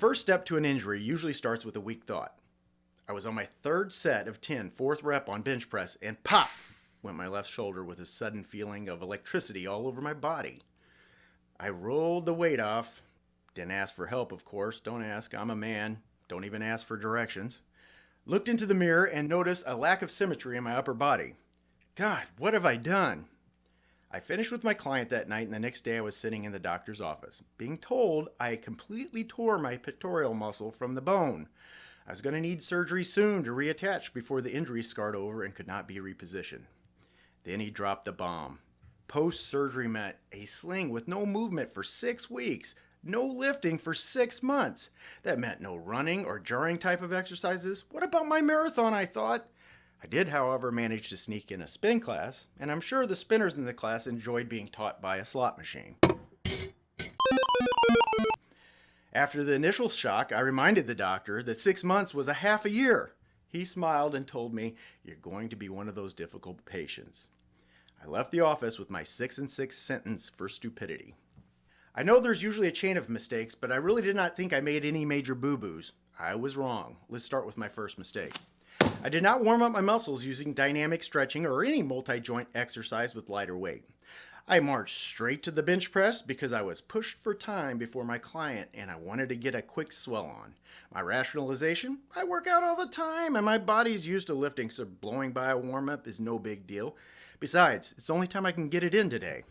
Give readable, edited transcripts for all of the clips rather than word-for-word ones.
first step to an injury usually starts with a weak thought. I was on my third set of 10, fourth rep on bench press, and pop went my left shoulder with a sudden feeling of electricity all over my body. I rolled the weight off. Didn't ask for help, of course. Don't ask. I'm a man. Don't even ask for directions. Looked into the mirror and noticed a lack of symmetry in my upper body. God, what have I done? I finished with my client that night, and the next day I was sitting in the doctor's office, being told I completely tore my pectoral muscle from the bone. I was going to need surgery soon to reattach before the injury scarred over and could not be repositioned. Then he dropped the bomb. Post-surgery meant a sling with no movement for 6 weeks, no lifting for 6 months. That meant no running or jarring type of exercises. What about my marathon, I thought? I did, however, manage to sneak in a spin class, and I'm sure the spinners in the class enjoyed being taught by a slot machine. After the initial shock, I reminded the doctor that 6 months was a half a year. He smiled and told me, "You're going to be one of those difficult patients." I left the office with my 6 and 6 sentence for stupidity. I know there's usually a chain of mistakes, but I really did not think I made any major boo-boos. I was wrong. Let's start with my first mistake. I did not warm up my muscles using dynamic stretching or any multi-joint exercise with lighter weight. I marched straight to the bench press because I was pushed for time before my client and I wanted to get a quick swell on. My rationalization? I work out all the time and my body's used to lifting, so blowing by a warm-up is no big deal. Besides, it's the only time I can get it in today.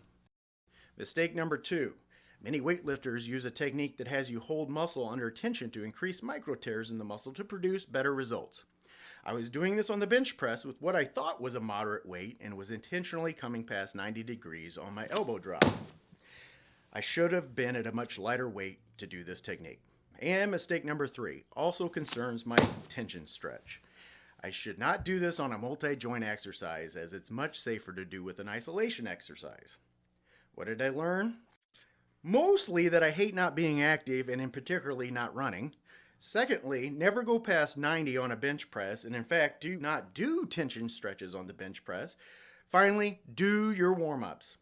Mistake number 2. Many weightlifters use a technique that has you hold muscle under tension to increase micro tears in the muscle to produce better results. I was doing this on the bench press with what I thought was a moderate weight and was intentionally coming past 90 degrees on my elbow drop. I should have been at a much lighter weight to do this technique. And mistake number 3 also concerns my tension stretch. I should not do this on a multi-joint exercise as it's much safer to do with an isolation exercise. What did I learn? Mostly that I hate not being active and in particularly not running. Secondly, never go past 90 on a bench press, and in fact, do not do tension stretches on the bench press. Finally, do your warm-ups.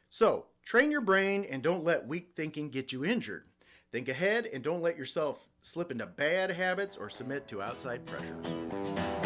So, train your brain and don't let weak thinking get you injured. Think ahead and don't let yourself slip into bad habits or submit to outside pressures.